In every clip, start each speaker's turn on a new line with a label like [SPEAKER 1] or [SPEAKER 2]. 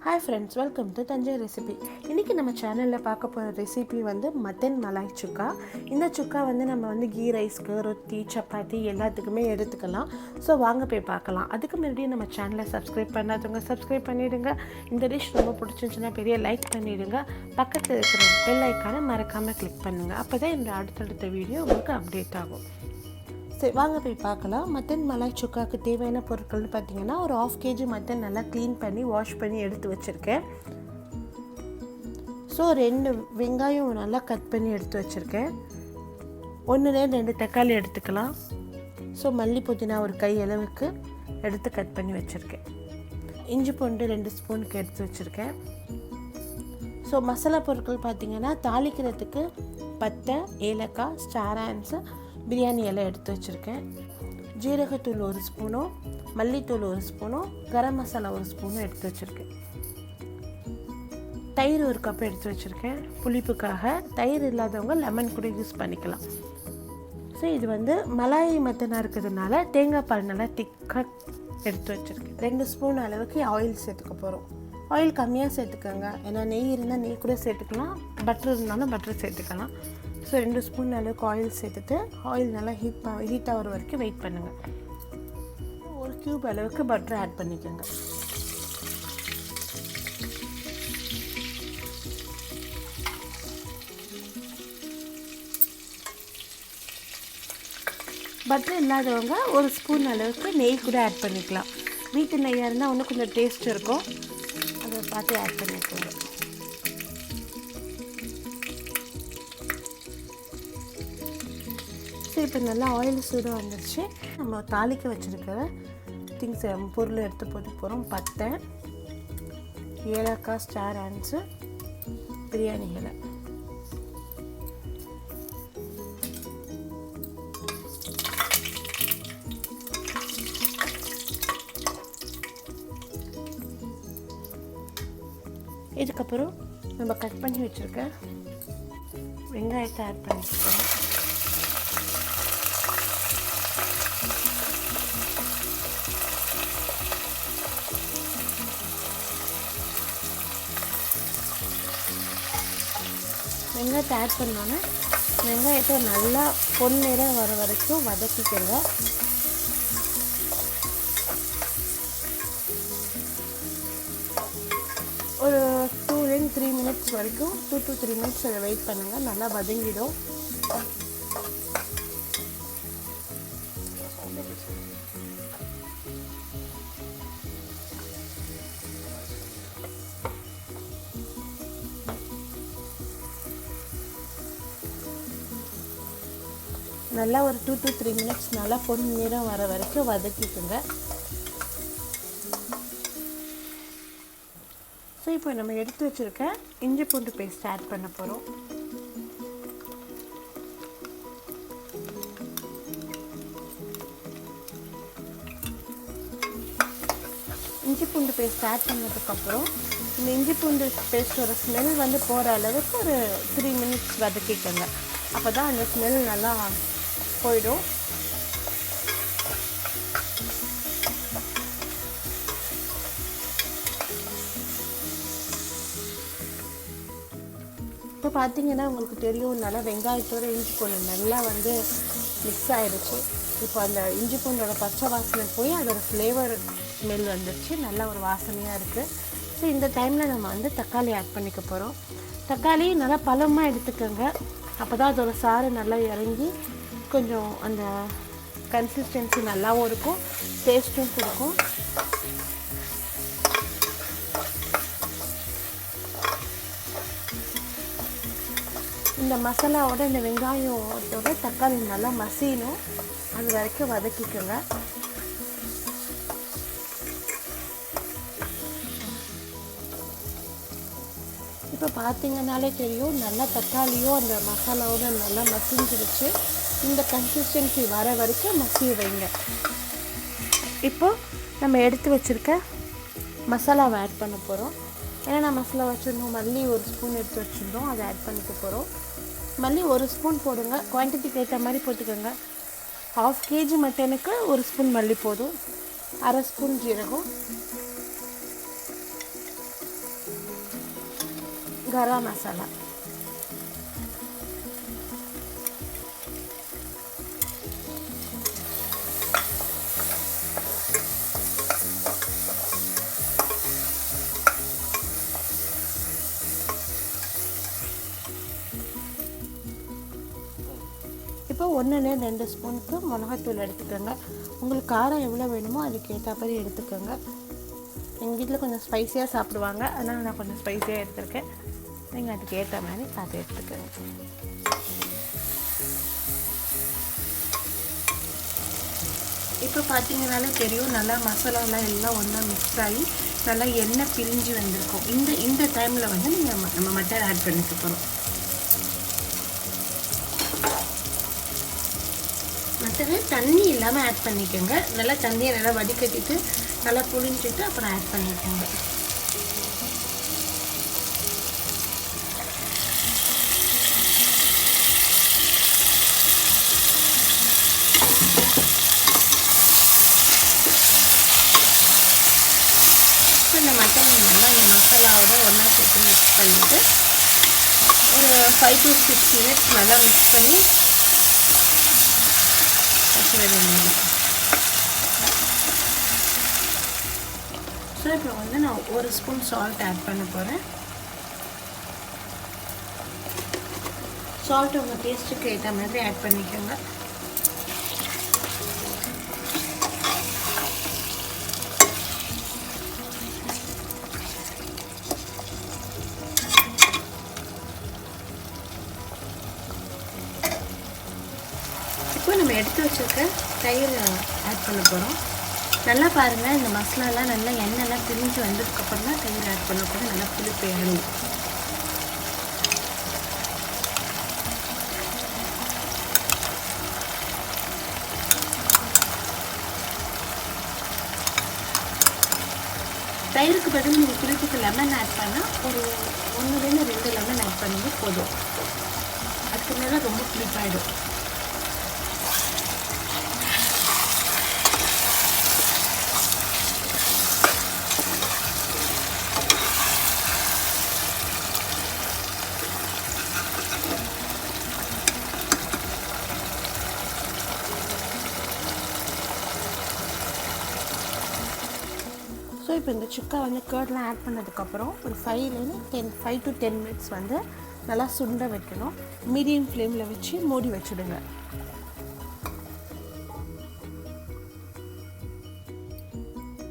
[SPEAKER 1] Hi friends, welcome to Tanjai Recipe. இன்னைக்கு நம்ம சேனல்ல பார்க்க போற ரெசிபி வந்து மட்டன் மலாய் சுக்கா. இந்த சுக்கா வந்து நம்ம வந்து கீ ரைஸ்க்கு, ரொட்டி, சப்பாத்தி எல்லாத்துக்குமே எடுத்துக்கலாம். ஸோ வாங்க போய் பார்க்கலாம். அதுக்கு முன்னாடி நம்ம சேனலை சப்ஸ்கிரைப் பண்ணாதவங்க சப்ஸ்கிரைப் பண்ணிடுங்க. இந்த டிஷ் ரொம்ப பிடிச்சிருந்துச்சுன்னா பெரிய லைக் பண்ணிடுங்க. பக்கத்தில் இருக்கிற பெல் ஐக்கானை மறக்காமல் கிளிக் பண்ணுங்கள். அப்போ தான் இந்த அடுத்தடுத்த வீடியோ உங்களுக்கு அப்டேட் ஆகும். சரி வாங்க போய் பார்க்கலாம். மட்டன் மலாய் சுக்காவுக்கு தேவையான பொருட்கள்னு பார்த்தீங்கன்னா ஒரு 1/2 kg மட்டன் நல்லா க்ளீன் பண்ணி வாஷ் பண்ணி எடுத்து வச்சுருக்கேன். ஸோ 2 வெங்காயம் நல்லா கட் பண்ணி எடுத்து வச்சுருக்கேன். 1-2 தக்காளி எடுத்துக்கலாம். ஸோ மல்லி புதினா ஒரு கை அளவுக்கு எடுத்து கட் பண்ணி வச்சுருக்கேன். இஞ்சி பூண்டு 2 ஸ்பூனுக்கு எடுத்து வச்சுருக்கேன். ஸோ மசாலா பொருட்கள் பார்த்திங்கன்னா தாளிக்கிறதுக்கு பட்டை, ஏலக்காய், ஸ்டார் ஆன்ஸு, பிரியாணி எல்லாம் எடுத்து வச்சுருக்கேன். ஜீரகத்தூள் 1 ஸ்பூனும், மல்லித்தூள் 1 ஸ்பூனும், கரம் மசாலா 1 ஸ்பூனும் எடுத்து வச்சுருக்கேன். தயிர் 1 கப் எடுத்து வச்சுருக்கேன். புளிப்புக்காக தயிர் இல்லாதவங்க லெமன் கூட யூஸ் பண்ணிக்கலாம். ஸோ இது வந்து மலாய் மட்டனாக இருக்கிறதுனால தேங்காய் பால் நல்லா திக்காக எடுத்து வச்சுருக்கேன். 2 ஸ்பூன் அளவுக்கு ஆயில் சேர்த்துக்க போகிறோம். ஆயில் கம்மியாக சேர்த்துக்கோங்க, ஏன்னா நெய் இருந்தால் நெய் கூட சேர்த்துக்கலாம், பட்டர் இருந்தாலும் பட்டர் சேர்த்துக்கலாம். ஸோ 2 ஸ்பூன் அளவுக்கு ஆயில் சேர்த்துட்டு ஆயில் நல்லா ஹீட் ஆகிற வரைக்கும் வெயிட் பண்ணுங்கள். 1 கியூப் அளவுக்கு பட்டர் ஆட் பண்ணிக்கோங்க. பட்டர் இல்லாதவங்க 1 ஸ்பூன் அளவுக்கு நெய் கூட ஆட் பண்ணிக்கலாம். வீட்டு நெய்யாக இருந்தால் இன்னும் கொஞ்சம் டேஸ்ட் இருக்கும், அதை பார்த்து ஆட் பண்ணிக்கோங்க. சரி, இப்போ நல்லா ஆயில் சூடாக வந்துடுச்சு. நம்ம தாளிக்க வச்சுருக்கிற திங்ஸ் பொருள் எடுத்து போட்டு போகிறோம். பட்டை, ஏலக்காய், ஸ்டார் ஆன்ஸு, பிரியாணி இலை. இதுக்கப்புறம் நம்ம கட் பண்ணி வச்சுருக்க வெங்காயத்தை ஆட் பண்ணிக்கிறோம். வெங்காயத்தை ஆட் பண்ணோன்னே வெங்காயத்தை நல்லா பொன்னிறம் வர வரைக்கும் வதக்கிக்கோங்க. ஒரு 2-3 மினிட்ஸ் வரைக்கும் 2 to 3 மினிட்ஸ் அதை வெயிட் பண்ணுங்கள். நல்லா வதங்கிடும். நல்லா ஒரு 2 to 3 மினிட்ஸ் நல்லா பொன்னிறம் வர வரைக்கும் வதக்கிக்குங்க. ஸோ இப்போ நம்ம எடுத்து வச்சுருக்க இஞ்சி பூண்டு பேஸ்ட் ஆட் பண்ண போகிறோம். இஞ்சி பூண்டு பேஸ்ட் ஆட் பண்ணதுக்கப்புறம் இந்த இஞ்சி பூண்டு பேஸ்ட்டோட ஸ்மெல் வந்து போகிற அளவுக்கு ஒரு 3 மினிட்ஸ் வதக்கிக்கோங்க. அப்போ தான் அந்த ஸ்மெல் நல்லா போயிடும். இப்போ பார்த்தீங்கன்னா உங்களுக்கு தெரியும், நல்லா வெங்காயத்தோட இஞ்சி பூண்டு நல்லா வந்து மிக்ஸ் ஆகிடுச்சு. இப்போ அந்த இஞ்சி பூண்டோட பச்சை வாசனை போய் அதோட ஃப்ளேவர் ஸ்மெல் வந்துடுச்சு, நல்லா ஒரு வாசனையாக இருக்குது. ஸோ இந்த டைமில் நம்ம வந்து தக்காளி ஆட் பண்ணிக்க போகிறோம். தக்காளி நல்லா பழமாக எடுத்துக்கோங்க, அப்போ தான் அதோட சாறு நல்லா இறங்கி கொஞ்சம் அந்த கன்சிஸ்டன்சி நல்லாவும் இருக்கும், டேஸ்ட்டும் கொடுக்கும். இந்த மசாலாவோட இந்த வெங்காயத்தோட தக்காளி நல்லா மசியணும், அது வரைக்கும் வதக்கிக்கோங்க. இப்போ பார்த்தீங்கன்னாலே தெரியும், நல்லா தக்காளியும் அந்த மசாலாவோட நல்லா மசிஞ்சிடுச்சு. இந்த கன்சிஸ்டன்சி வர வரைக்கும் மசிய வைங்க. இப்போ நம்ம எடுத்து வச்சுருக்க மசாலாவை ஆட் பண்ண போகிறோம். ஏன்னா நான் மசாலா வச்சுருந்தோம், மல்லி 1 ஸ்பூன் எடுத்து வச்சுருந்தோம், அதை ஆட் பண்ணிக்க போகிறோம். மல்லி 1 ஸ்பூன் போடுங்க, குவான்டிட்டிக்கு ஏற்ற மாதிரி போட்டுக்கோங்க. 1/2 kg மட்டனுக்கு 1 ஸ்பூன் மல்லி போதும். 1/2 ஸ்பூன் ஜீரகம், 1 ஸ்பூன் சோம்பு, 1 ஸ்பூன் சீரகம், 1 ஸ்பூன் மிளகு, 1 ஸ்பூன் சீரகம், 1 ஸ்பூன் சோம்பு, 1 ஸ்பூன் மல்லி, 1 ஸ்பூன் ஜீரகம், 1 ஸ்பூன் மல்லி போட்டு கரம் மசாலா, இப்போ 1-2 ஸ்பூனுக்கு மிளகாத்தூள் எடுத்துக்கோங்க. உங்களுக்கு காரம் எவ்வளோ வேணுமோ அதுக்கு ஏற்ற மாதிரி எடுத்துக்கோங்க. எங்கள் வீட்டில் கொஞ்சம் ஸ்பைஸியாக சாப்பிடுவாங்க, அதனால் நான் கொஞ்சம் ஸ்பைஸியாக எடுத்துருக்கேன். நீங்கள் அதுக்கு ஏற்ற மாதிரி பார்த்து எடுத்துக்கோங்க. இப்போ பார்த்தீங்கன்னாலே தெரியும், நல்லா மசாலாலாம் எல்லாம் ஒன்றா மிக்ஸ் ஆகி நல்லா எண்ணெய் பிரிஞ்சு வந்திருக்கும். இந்த டைமில் வந்து நம்ம மட்டன் ஆட் பண்ணிக்க போகிறோம். மட்டனை தண்ணி இல்லாமல் ஆட் பண்ணிக்கோங்க. நல்லா தண்ணியை நல்லா வடிகட்டிட்டு நல்லா புளிஞ்சிட்டு அப்புறம் ஆட் பண்ணிக்கோங்க. இப்போ இந்த மட்டன் நல்லா இந்த மசாலாவோட ஒன்றா சேர்த்து மிக்ஸ் பண்ணிவிட்டு ஒரு 5 to 6 minutes நல்லா மிக்ஸ் பண்ணி வச்சிட வேண்டியது. ஸோ இப்போ வந்து நான் 1 ஸ்பூன் சால்ட் ஆட் பண்ண போகிறேன். சால்ட் உங்கள் டேஸ்ட்டுக்கு ஏற்ற மாதிரி ஆட் பண்ணிக்கோங்க. இப்போ நம்ம எடுத்து வச்சுருக்க தயிர் ஆட் பண்ண போகிறோம். நல்லா பாருங்கள், இந்த மசாலாலாம் நல்லா எண்ணெய்லாம் பிரிஞ்சு வந்ததுக்கப்புறம் தான் தயிர் ஆட் பண்ண போகிறோம். நல்லா புளிப்பு ஏறும். தயிருக்கு பதில் நீங்கள் புளிப்புக்கு லெமன் ஆட் பண்ணால் ஒரு 1-2 லெமன் ஆட் பண்ணி போதும். அதுக்கு மேலே ரொம்ப புளிப்பாயிடும். ஸோ இப்போ இந்த சுக்கா வந்து கர்ட்லாம் ஆட் பண்ணதுக்கப்புறம் ஒரு 5 to 10 minutes வந்து நல்லா சுண்ட வைக்கணும். மீடியம் ஃப்ளேமில் வச்சு மூடி வச்சுடுங்க.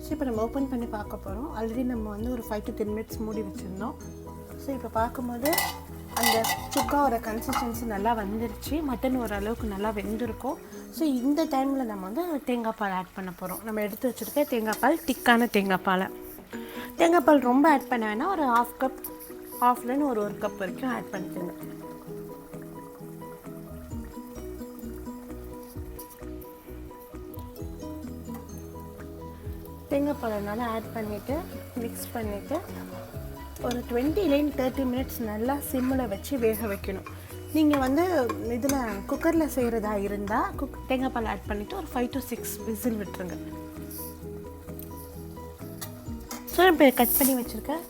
[SPEAKER 1] ஸோ இப்போ நம்ம ஓப்பன் பண்ணி பார்க்க போகிறோம். ஆல்ரெடி நம்ம வந்து ஒரு 5 to 10 minutes மூடி வச்சுருந்தோம். ஸோ இப்போ பார்க்கும்போது அந்த சுக்காவோட கன்சிஸ்டன்சி நல்லா வந்துருச்சு. மட்டன் ஓரளவுக்கு நல்லா வெந்திருக்கும். ஸோ இந்த டைமில் நம்ம வந்து தேங்காய் பால் ஆட் பண்ண போகிறோம். நம்ம எடுத்து வச்சுருக்க தேங்காய் பால், திக்கான தேங்காய் பாலை. தேங்காய் பால் ரொம்ப ஆட் பண்ண வேணால் ஒரு 1/2 கப், 1/2 ஒரு கப் வரைக்கும் ஆட் பண்ணிக்கோங்க. தேங்காய் பாலை நல்லா ஆட் பண்ணிவிட்டு மிக்ஸ் பண்ணிவிட்டு ஒரு 20-30 minutes நல்லா சிம்மில் வச்சு வேக வைக்கணும். நீங்கள் வந்து இதில் குக்கரில் செய்கிறதா இருந்தால் தேங்காய் பால் ஆட் பண்ணிவிட்டு ஒரு 5 to 6 விசில் விட்டுருங்க. ஸோ இப்போ கட் பண்ணி வச்சுருக்க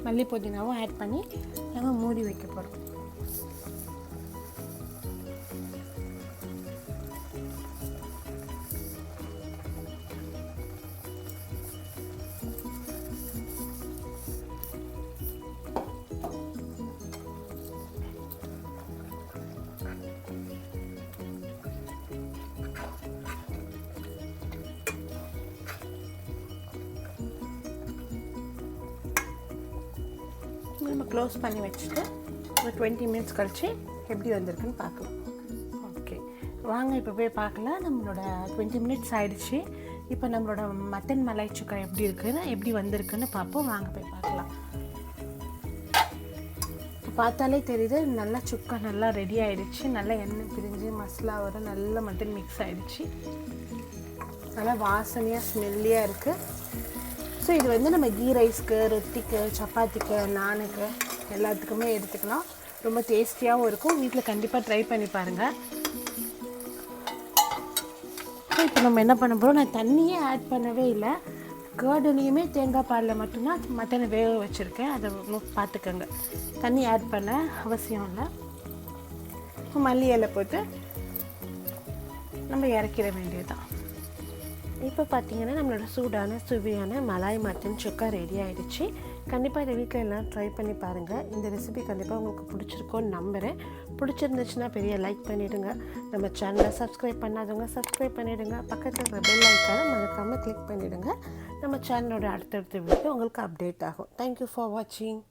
[SPEAKER 1] மல்லி புதினாவும் ஆட் பண்ணி நம்ம மூடி வைக்க போகிறோம். நம்ம க்ளோஸ் பண்ணி வச்சுட்டு ஒரு 20 minutes கழிச்சு எப்படி வந்திருக்குன்னு பார்க்கலாம். ஓகே, வாங்க இப்போ போய் பார்க்கலாம். நம்மளோட 20 minutes ஆயிடுச்சு. இப்போ நம்மளோட மட்டன் மலாய் சுக்கா எப்படி வந்திருக்குன்னு பார்ப்போம். வாங்க போய் பார்க்கலாம். பார்த்தாலே தெரியுது, நல்லா சுக்கா நல்லா ரெடி ஆகிடுச்சு. நல்லா எண்ணெய் பிரிஞ்சு மசாலாவோட நல்லா மட்டன் மிக்ஸ் ஆகிடுச்சு. நல்லா வாசனையாக ஸ்மெல்லியாக இருக்குது. ஸோ இது வந்து நம்ம கீ ரைஸ்க்கு, ரொட்டிக்கு, சப்பாத்திக்கு, நானுக்கு எல்லாத்துக்குமே எடுத்துக்கலாம். ரொம்ப டேஸ்டியாகவும் இருக்கும். வீட்டில் கண்டிப்பாக ட்ரை பண்ணி பாருங்கள். ஸோ இப்போ நம்ம என்ன பண்ண போகிறோம், நான் தண்ணியே ஆட் பண்ணவே இல்லை. கேர்டுலேயுமே தேங்காய் பாலில் மட்டும்தான் மட்டனை வேக வச்சுருக்கேன். அதை பார்த்துக்கோங்க. தண்ணி ஆட் பண்ண அவசியம் இல்லை. மல்லி இலை போட்டு நம்ம இறக்கிட வேண்டியதுதான். இப்போ பார்த்தீங்கன்னா நம்மளோட சூடான சுவையான மலாய் மட்டன் சுக்கா ரெடி ஆகிடுச்சு. கண்டிப்பாக இதை வீட்டில் எல்லாம் ட்ரை பண்ணி பாருங்கள். இந்த ரெசிபி கண்டிப்பாக உங்களுக்கு பிடிச்சிருக்கோன்னு நம்புகிறேன். பிடிச்சிருந்துச்சுன்னா பெரிய லைக் பண்ணிவிடுங்க. நம்ம சேனலை சப்ஸ்கிரைப் பண்ணாதவங்க சப்ஸ்கிரைப் பண்ணிவிடுங்க. பக்கத்தில் இருக்கிற பெல் ஐக்கானை மறக்காமல் கிளிக் பண்ணிவிடுங்க. நம்ம சேனலோட அடுத்தடுத்த வீடியோ உங்களுக்கு அப்டேட் ஆகும். தேங்க்யூ ஃபார் வாட்சிங்.